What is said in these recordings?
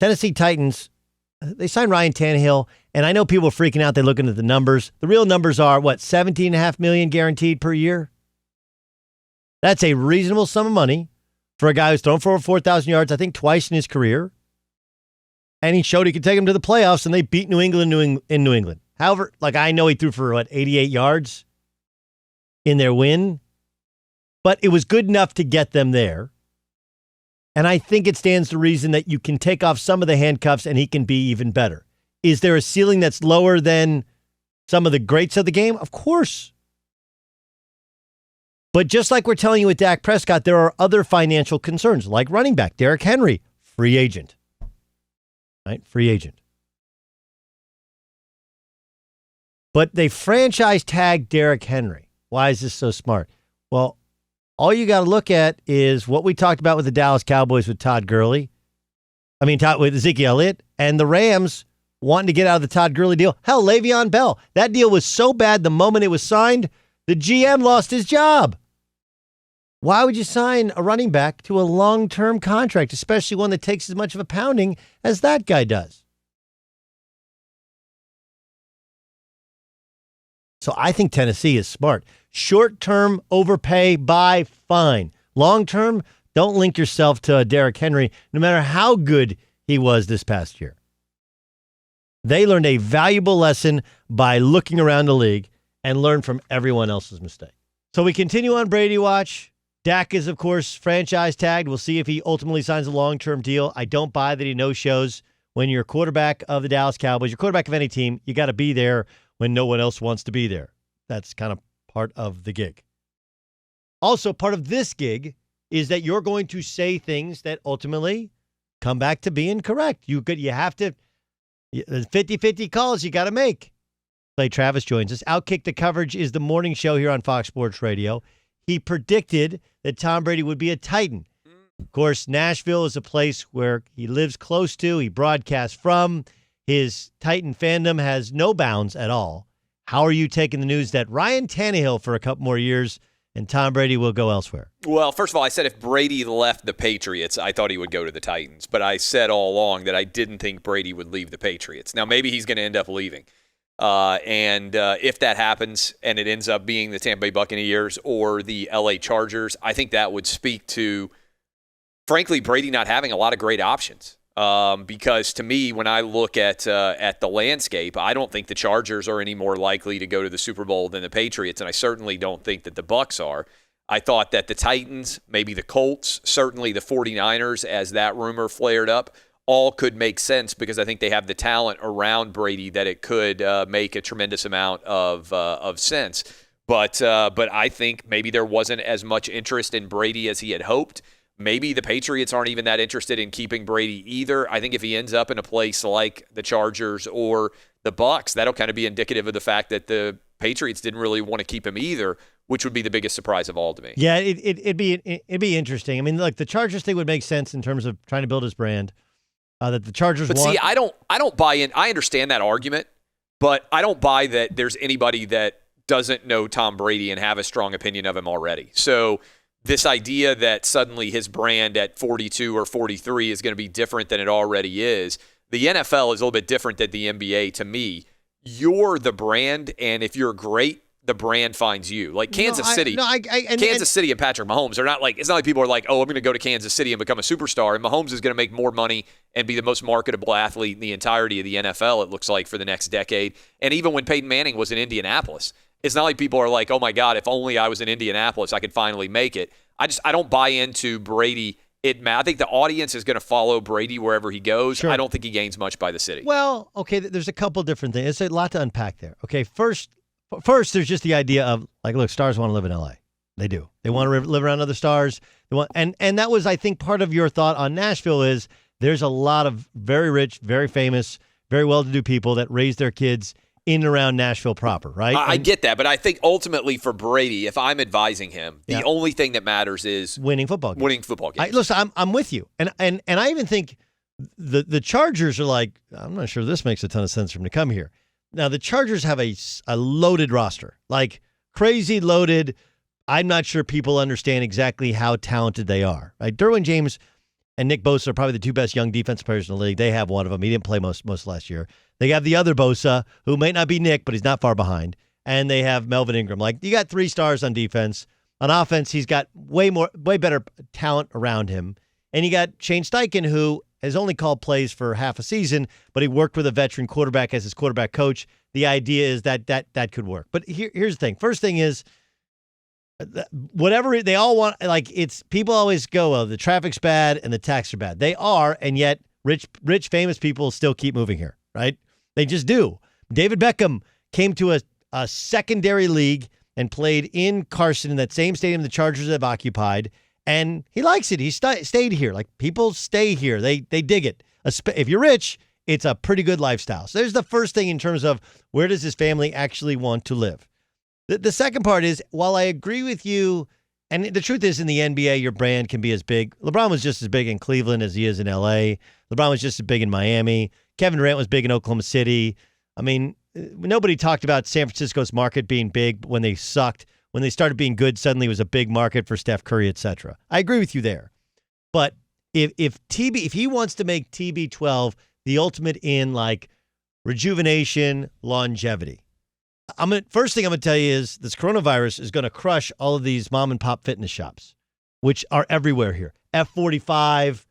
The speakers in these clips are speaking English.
Tennessee Titans, they signed Ryan Tannehill, and I know people are freaking out. They're looking at the numbers. The real numbers are, what, $17.5 million guaranteed per year? That's a reasonable sum of money for a guy who's thrown for over 4,000 yards, I think twice in his career. And he showed he could take them to the playoffs, and they beat New England in New England. However, like I know he threw for, 88 yards in their win, but it was good enough to get them there. And I think it stands to reason that you can take off some of the handcuffs and he can be even better. Is there a ceiling that's lower than some of the greats of the game? Of course. But just like we're telling you with Dak Prescott, there are other financial concerns, like running back Derrick Henry, free agent. Right? Free agent. But they franchise tag Derrick Henry. Why is this so smart? Well, all you got to look at is what we talked about with the Dallas Cowboys with with Ezekiel Elliott, and the Rams wanting to get out of the Todd Gurley deal. Hell, Le'Veon Bell. That deal was so bad the moment it was signed, the GM lost his job. Why would you sign a running back to a long-term contract, especially one that takes as much of a pounding as that guy does? So I think Tennessee is smart. Short-term, overpay, buy, fine. Long-term, don't link yourself to Derrick Henry, no matter how good he was this past year. They learned a valuable lesson by looking around the league and learned from everyone else's mistake. So we continue on Brady Watch. Dak is, of course, franchise tagged. We'll see if he ultimately signs a long-term deal. I don't buy that he no-shows. When you're quarterback of the Dallas Cowboys, you're quarterback of any team, you got to be there when no one else wants to be there. That's kind of part of the gig. Also, part of this gig is that you're going to say things that ultimately come back to being correct. You have to, 50-50 calls you got to make. Clay Travis joins us. Outkick the Coverage is the morning show here on Fox Sports Radio. He predicted that Tom Brady would be a Titan. Of course, Nashville is a place where he lives close to, he broadcasts from. His Titan fandom has no bounds at all. How are you taking the news that Ryan Tannehill for a couple more years and Tom Brady will go elsewhere? Well, first of all, I said if Brady left the Patriots, I thought he would go to the Titans. But I said all along that I didn't think Brady would leave the Patriots. Now, maybe he's going to end up leaving. And if that happens and it ends up being the Tampa Bay Buccaneers or the LA Chargers, I think that would speak to, frankly, Brady not having a lot of great options. Because to me, when I look at the landscape, I don't think the Chargers are any more likely to go to the Super Bowl than the Patriots, and I certainly don't think that the Bucs are. I thought that the Titans, maybe the Colts, certainly the 49ers, as that rumor flared up, all could make sense because I think they have the talent around Brady that it could make a tremendous amount of sense. But I think maybe there wasn't as much interest in Brady as he had hoped. Maybe the Patriots aren't even that interested in keeping Brady either. I think if he ends up in a place like the Chargers or the Bucs, that'll kind of be indicative of the fact that the Patriots didn't really want to keep him either, which would be the biggest surprise of all to me. Yeah, it'd be interesting. I mean, like the Chargers thing would make sense in terms of trying to build his brand. That the Chargers want. But see, I don't buy in. I understand that argument, but I don't buy that there's anybody that doesn't know Tom Brady and have a strong opinion of him already. So this idea that suddenly his brand at 42 or 43 is going to be different than it already is. The NFL is a little bit different than the NBA to me. You're the brand, and if you're great, the brand finds you. Like Kansas City. Kansas City and Patrick Mahomes are not like, it's not like people are like, oh, I'm going to go to Kansas City and become a superstar. And Mahomes is going to make more money and be the most marketable athlete in the entirety of the NFL, it looks like, for the next decade. And even when Peyton Manning was in Indianapolis, it's not like people are like, oh my God, if only I was in Indianapolis, I could finally make it. I don't buy into Brady. I think the audience is going to follow Brady wherever he goes. Sure. I don't think he gains much by the city. Well, okay, there's a couple different things. There's a lot to unpack there. Okay, first, there's just the idea of, like, look, stars want to live in L.A. They do. They want to live around other stars. They want, and that was, I think, part of your thought on Nashville is there's a lot of very rich, very famous, very well-to-do people that raise their kids in and around Nashville proper, right? I get that, but I think ultimately for Brady, if I'm advising him, the only thing that matters is winning football games. Listen, I'm with you, and I even think the Chargers are like, I'm not sure this makes a ton of sense for him to come here. Now the Chargers have a loaded roster, like crazy loaded. I'm not sure people understand exactly how talented they are. Right? Derwin James and Nick Bosa are probably the two best young defensive players in the league. They have one of them. He didn't play most last year. They have the other Bosa, who might not be Nick, but he's not far behind. And they have Melvin Ingram. Like, you got 3 stars on defense. On offense, he's got way better talent around him. And you got Shane Steichen, who has only called plays for half a season, but he worked with a veteran quarterback as his quarterback coach. The idea is that could work. But here's the thing. First thing is, whatever they all want, like, it's people always go, oh, the traffic's bad and the taxes are bad. They are, and yet rich famous people still keep moving here, right? They just do. David Beckham came to a secondary league and played in Carson in that same stadium the Chargers have occupied, and he likes it. He stayed here. Like, people stay here. They dig it. If you're rich, it's a pretty good lifestyle. So there's the first thing in terms of where does his family actually want to live. The second part is, while I agree with you, and the truth is in the NBA, your brand can be as big. LeBron was just as big in Cleveland as he is in LA. LeBron was just as big in Miami. Kevin Durant was big in Oklahoma City. I mean, nobody talked about San Francisco's market being big when they sucked. When they started being good, suddenly it was a big market for Steph Curry, etc. I agree with you there. But if he wants to make TB12 the ultimate in, like, rejuvenation, longevity, first thing I'm going to tell you is this coronavirus is going to crush all of these mom and pop fitness shops, which are everywhere here. F45,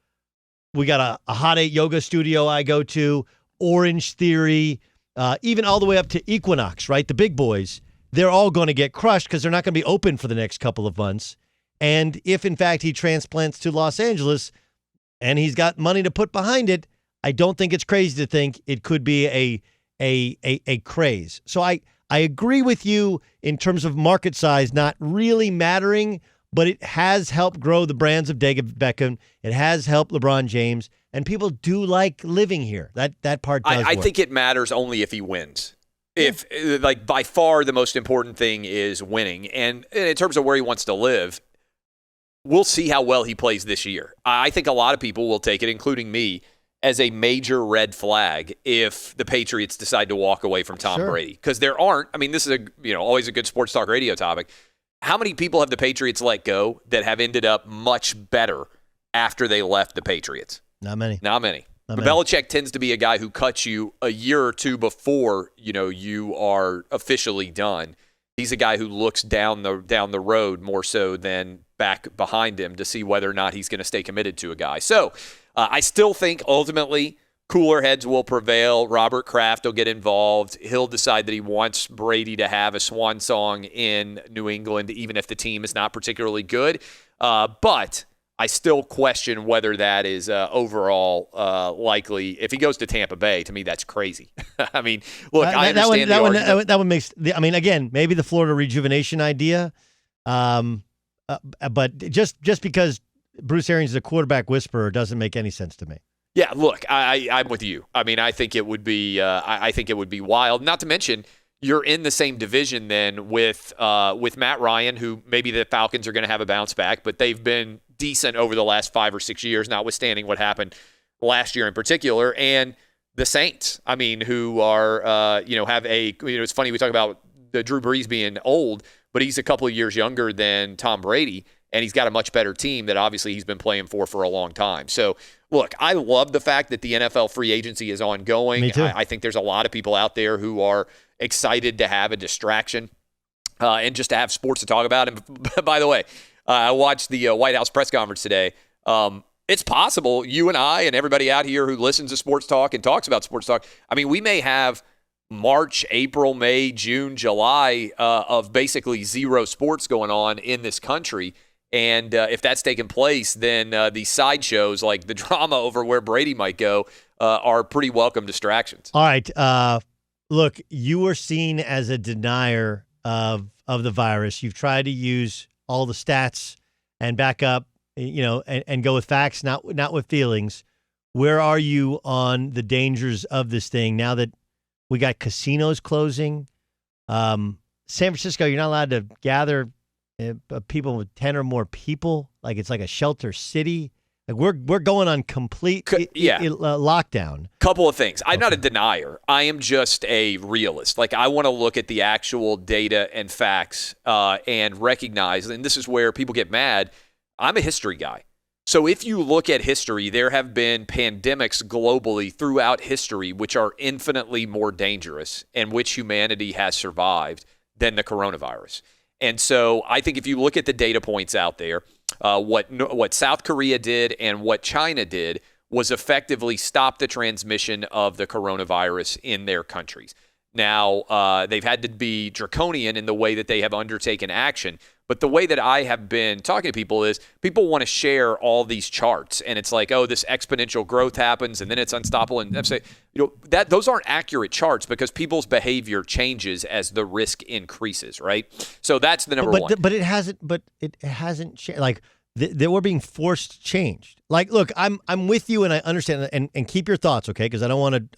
we got a Hot 8 yoga studio I go to, Orange Theory, even all the way up to Equinox, right? The big boys, they're all going to get crushed because they're not going to be open for the next couple of months. And if, in fact, he transplants to Los Angeles and he's got money to put behind it, I don't think it's crazy to think it could be a craze. So I agree with you in terms of market size not really mattering, but it has helped grow the brands of David Beckham. It has helped LeBron James, and people do like living here. That part does I work. think it matters only if he wins. If, like, by far the most important thing is winning. And in terms of where he wants to live, we'll see how well he plays this year. I think a lot of people will take it, including me, as a major red flag if the Patriots decide to walk away from Tom Brady. Because there aren't, I mean, this is always a good sports talk radio topic. How many people have the Patriots let go that have ended up much better after they left the Patriots? Not many. Belichick tends to be a guy who cuts you a year or two before, you are officially done. He's a guy who looks down the road more so than back behind him to see whether or not he's going to stay committed to a guy. So I still think ultimately cooler heads will prevail. Robert Kraft will get involved. He'll decide that he wants Brady to have a swan song in New England, even if the team is not particularly good. But I still question whether that is overall likely. If he goes to Tampa Bay, to me, that's crazy. I mean, look, I understand that one makes. I mean, again, maybe the Florida rejuvenation idea, but just because Bruce Arians is a quarterback whisperer doesn't make any sense to me. Yeah, look, I'm with you. I mean, I think it would be. I think it would be wild. Not to mention, you're in the same division then with Matt Ryan, who maybe the Falcons are going to have a bounce back, but they've been decent over the last 5 or 6 years, notwithstanding what happened last year in particular, and the Saints. I mean, who are have a it's funny we talk about the Drew Brees being old, but he's a couple of years younger than Tom Brady, and he's got a much better team that obviously he's been playing for a long time. So, look, I love the fact that the NFL free agency is ongoing. Me too. I think there's a lot of people out there who are excited to have a distraction and just to have sports to talk about. And by the way, I watched the White House press conference today. It's possible you and I and everybody out here who listens to sports talk and talks about sports talk, I mean, we may have March, April, May, June, July of basically zero sports going on in this country. And if that's taking place, then these sideshows like the drama over where Brady might go are pretty welcome distractions. All right. Look, you were seen as a denier of the virus. You've tried to use all the stats and back up, and go with facts, not with feelings. Where are you on the dangers of this thing now that we got casinos closing? San Francisco, you're not allowed to gather people with 10 or more people. Like it's like a shelter city. Like we're going on complete lockdown. Couple of things. I'm not a denier. I am just a realist. Like I want to look at the actual data and facts and recognize, and this is where people get mad. I'm a history guy. So if you look at history, there have been pandemics globally throughout history which are infinitely more dangerous and which humanity has survived than the coronavirus. And so I think if you look at the data points out there, what South Korea did and what China did was effectively stop the transmission of the coronavirus in their countries. Now, they've had to be draconian in the way that they have undertaken action. But the way that I have been talking to people is people want to share all these charts. And it's like, oh, this exponential growth happens and then it's unstoppable. And I'm saying, that those aren't accurate charts because people's behavior changes as the risk increases, right? So that's the number one. But it hasn't changed. Like, we're being forced changed. Like, look, I'm with you and I understand and keep your thoughts, okay? Because I don't want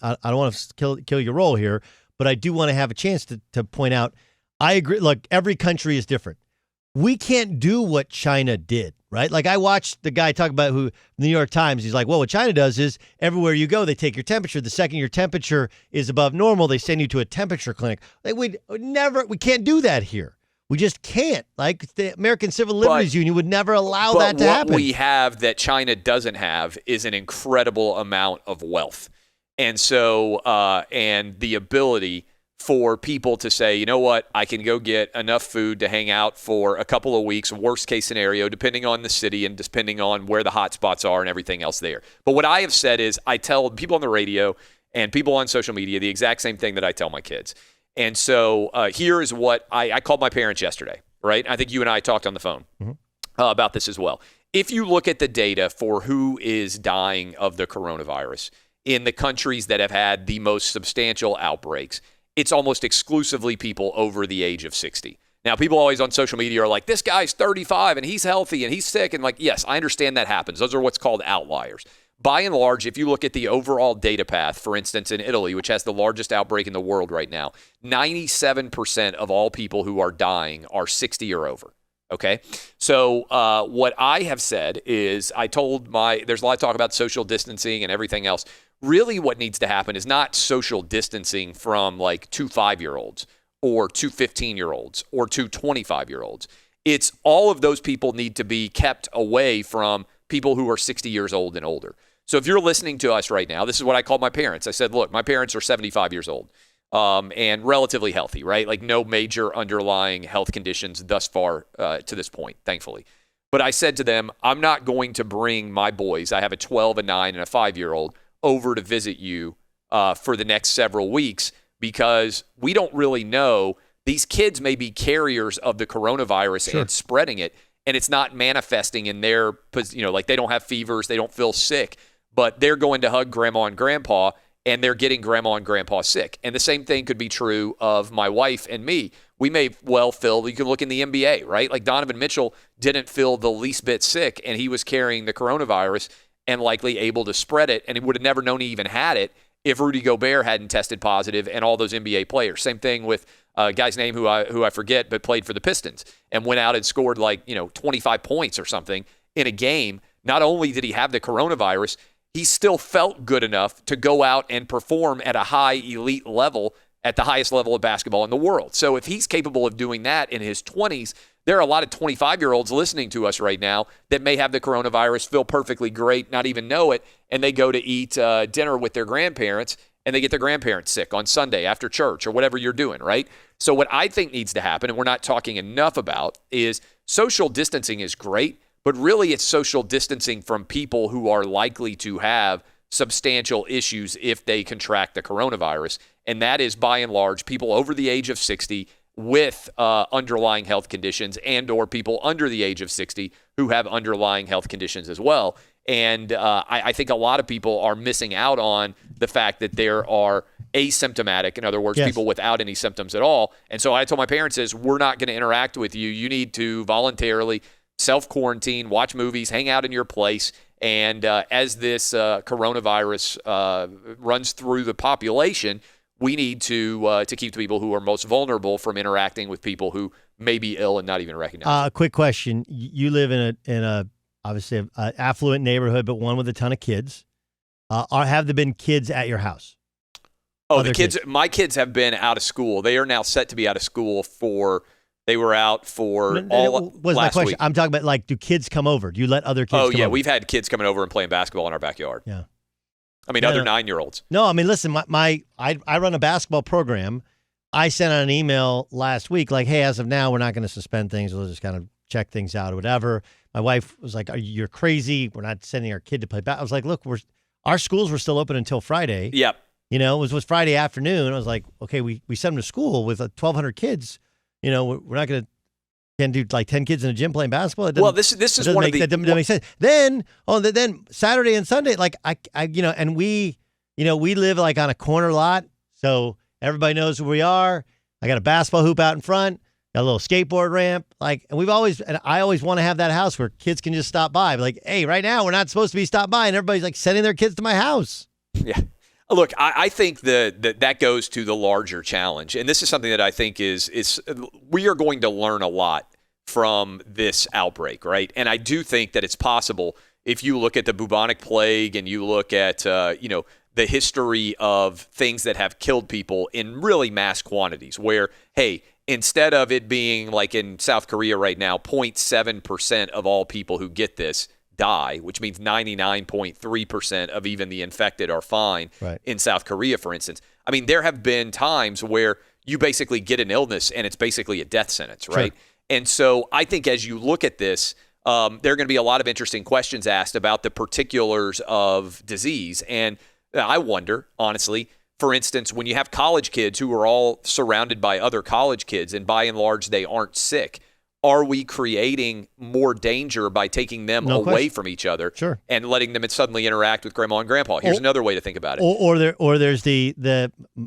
to kill your role here. But I do want to have a chance to point out, I agree. Look, every country is different. We can't do what China did, right? Like I watched the guy talk about the New York Times. He's like, well, what China does is everywhere you go, they take your temperature. The second your temperature is above normal, they send you to a temperature clinic. Like we can't do that here. We just can't. Like the American Civil Liberties Union would never allow that to happen. What we have that China doesn't have is an incredible amount of wealth. And so, and the ability for people to say, you know what, I can go get enough food to hang out for a couple of weeks, worst case scenario, depending on the city and depending on where the hot spots are and everything else there. But what I have said is I tell people on the radio and people on social media the exact same thing that I tell my kids. And so here is what I called my parents yesterday, right? I think you and I talked on the phone about this as well. If you look at the data for who is dying of the coronavirus in the countries that have had the most substantial outbreaks, it's almost exclusively people over the age of 60. Now, people always on social media are like, this guy's 35 and he's healthy and he's sick. And like, yes, I understand that happens. Those are what's called outliers. By and large, if you look at the overall data path, for instance, in Italy, which has the largest outbreak in the world right now, 97% of all people who are dying are 60 or over. Okay. So what I have said is there's a lot of talk about social distancing and everything else. Really what needs to happen is not social distancing from like 2 5-year-olds or 2 15-year-olds or 2 25-year-olds. It's all of those people need to be kept away from people who are 60 years old and older. So if you're listening to us right now, this is what I called my parents. I said, look, my parents are 75 years old and relatively healthy, right? Like no major underlying health conditions thus far to this point, thankfully. But I said to them, I'm not going to bring my boys. I have a 12, a 9, and a 5-year-old over to visit you for the next several weeks because we don't really know. These kids may be carriers of the coronavirus and spreading it, and it's not manifesting in their, like they don't have fevers, they don't feel sick, but they're going to hug grandma and grandpa, and they're getting grandma and grandpa sick. And the same thing could be true of my wife and me. We may well feel, you can look in the NBA, right? Like Donovan Mitchell didn't feel the least bit sick, and he was carrying the coronavirus and likely able to spread it, and he would have never known he even had it if Rudy Gobert hadn't tested positive and all those NBA players. Same thing with a guy's name who I forget, but played for the Pistons and went out and scored 25 points or something in a game. Not only did he have the coronavirus, he still felt good enough to go out and perform at a high elite level, at the highest level of basketball in the world. So if he's capable of doing that in his 20s, there are a lot of 25-year-olds listening to us right now that may have the coronavirus, feel perfectly great, not even know it, and they go to eat dinner with their grandparents, and they get their grandparents sick on Sunday after church or whatever you're doing, right? So what I think needs to happen, and we're not talking enough about, is social distancing is great, but really it's social distancing from people who are likely to have substantial issues if they contract the coronavirus, and that is by and large people over the age of 60 with underlying health conditions and or people under the age of 60 who have underlying health conditions as well. And I think a lot of people are missing out on the fact that there are asymptomatic, in other words, people without any symptoms at all. And so I told my parents is, we're not going to interact with you. You need to voluntarily self-quarantine, watch movies, hang out in your place. And as this coronavirus runs through the population, we need to keep the people who are most vulnerable from interacting with people who may be ill and not even recognize. Quick question: you live in a obviously an affluent neighborhood, but one with a ton of kids. Have there been kids at your house? Oh, the kids. My kids have been out of school. They are now set to be out of school for They were out for all was my last question. week. I'm talking about, like, do kids come over? Do you let other kids Oh, come yeah. over? We've had kids coming over and playing basketball in our backyard. Yeah. I mean, other 9-year-olds. No, I mean, listen, I run a basketball program. I sent out an email last week like, hey, as of now, we're not going to suspend things. We'll just kind of check things out or whatever. My wife was like, you're crazy. We're not sending our kid to play basketball. I was like, look, our schools were still open until Friday. Yep. You know, it was Friday afternoon. I was like, okay, we sent them to school with 1,200 kids. You know, we're not going to can do like 10 kids in a gym playing basketball. Well, this is one of the that doesn't make sense. Then Saturday and Sunday, like I and we live like on a corner lot, so everybody knows where we are. I got a basketball hoop out in front, got a little skateboard ramp, and I always want to have that house where kids can just stop by. Like, hey, right now we're not supposed to be stopped by, and everybody's like sending their kids to my house. Yeah. Look, I think that goes to the larger challenge, and this is something that I think is we are going to learn a lot from this outbreak, right? And I do think that it's possible if you look at the bubonic plague and you look at the history of things that have killed people in really mass quantities, where hey, instead of it being like in South Korea right now, 0.7% of all people who get this die, which means 99.3% of even the infected are fine in South Korea, for instance. I mean, there have been times where you basically get an illness and it's basically a death sentence, right? Sure. And so I think as you look at this, there are going to be a lot of interesting questions asked about the particulars of disease. And I wonder, honestly, for instance, when you have college kids who are all surrounded by other college kids and by and large they aren't sick, are we creating more danger by taking them away from each other and letting them suddenly interact with grandma and grandpa? Here's another way to think about it. Or there's the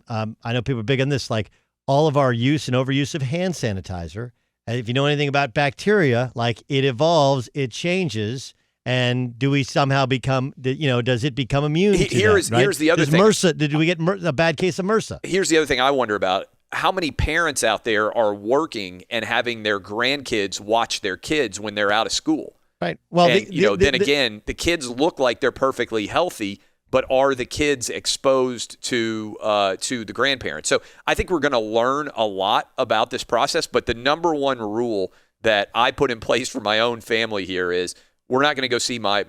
I know people are big on this, like all of our use and overuse of hand sanitizer. And if you know anything about bacteria, like it evolves, it changes. And do we somehow become, does it become immune to that, right? Here's the other thing. MRSA, did we get a bad case of MRSA? Here's the other thing I wonder about. How many parents out there are working and having their grandkids watch their kids when they're out of school? Right. Well, and, again, the kids look like they're perfectly healthy, but are the kids exposed to the grandparents? So I think we're going to learn a lot about this process. But the number one rule that I put in place for my own family here is we're not going to go see my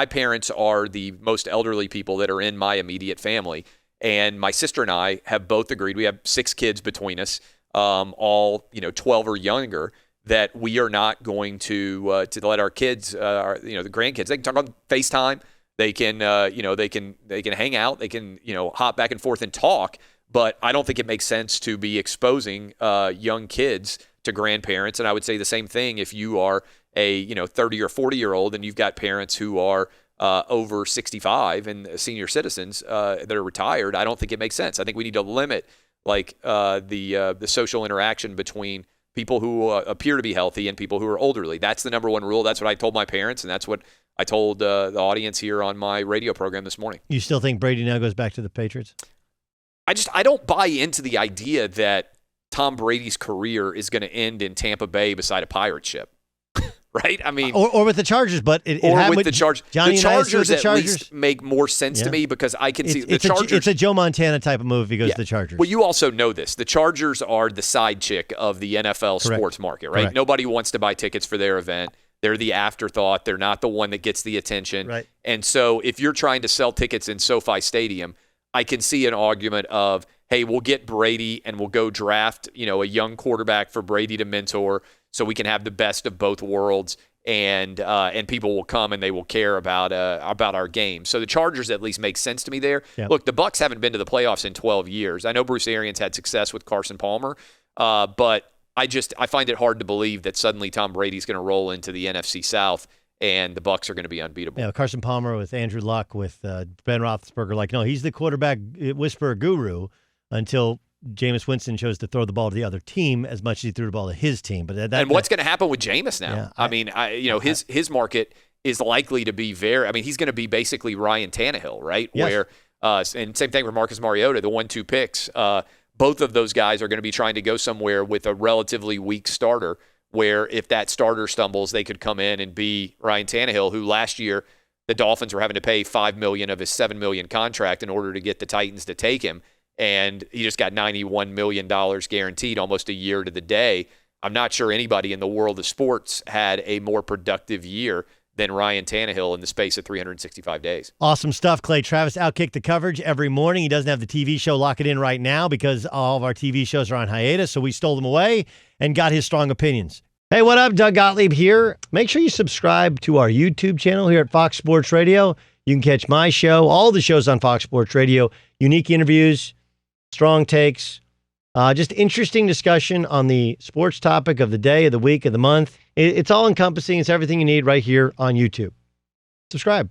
parents are the most elderly people that are in my immediate family. And my sister and I have both agreed, we have 6 kids between us, all 12 or younger, that we are not going to let our kids, the grandkids, they can talk on FaceTime, they can hang out, they can hop back and forth and talk, but I don't think it makes sense to be exposing young kids to grandparents. And I would say the same thing if you are a 30 or 40-year-old and you've got parents who are over 65 and senior citizens that are retired. I don't think it makes sense. I think we need to limit the social interaction between people who appear to be healthy and people who are elderly. That's the number one rule. That's what I told my parents, and that's what I told the audience here on my radio program this morning. You still think Brady now goes back to the Patriots? I don't buy into the idea that Tom Brady's career is going to end in Tampa Bay beside a pirate ship. Right? I mean, or with the Chargers, but with the Chargers. The Chargers at least make more sense to me because I can see the Chargers. It's a Joe Montana type of move if he goes to the Chargers. Well, you also know this. The Chargers are the side chick of the NFL sports market, right? Correct. Nobody wants to buy tickets for their event. They're the afterthought. They're not the one that gets the attention. Right. And so if you're trying to sell tickets in SoFi Stadium, I can see an argument of, hey, we'll get Brady and we'll go draft, a young quarterback for Brady to mentor so we can have the best of both worlds. And people will come and they will care about our game. So the Chargers at least make sense to me there. Yep. Look, the Bucs haven't been to the playoffs in 12 years. I know Bruce Arians had success with Carson Palmer, but I find it hard to believe that suddenly Tom Brady's going to roll into the NFC South and the Bucs are going to be unbeatable. Yeah, Carson Palmer with Andrew Luck with Ben Roethlisberger. No, he's the quarterback whisperer guru until Jameis Winston chose to throw the ball to the other team as much as he threw the ball to his team. But what's going to happen with Jameis now? Yeah, his market is likely to be he's going to be basically Ryan Tannehill, right? Yes. Where and same thing for Marcus Mariota, the 1-2 picks. Both of those guys are going to be trying to go somewhere with a relatively weak starter. Where if that starter stumbles, they could come in and be Ryan Tannehill, who last year the Dolphins were having to pay $5 million of his $7 million contract in order to get the Titans to take him. and he just got $91 million guaranteed, almost a year to the day. I'm not sure anybody in the world of sports had a more productive year than Ryan Tannehill in the space of 365 days. Awesome stuff, Clay Travis. Outkicked the coverage every morning. He doesn't have the TV show Lock It In right now because all of our TV shows are on hiatus, so we stole them away and got his strong opinions. Hey, what up? Doug Gottlieb here. Make sure you subscribe to our YouTube channel here at Fox Sports Radio. You can catch my show, all the shows on Fox Sports Radio, unique interviews, strong takes, just interesting discussion on the sports topic of the day, of the week, of the month. It's all encompassing. It's everything you need right here on YouTube. Subscribe.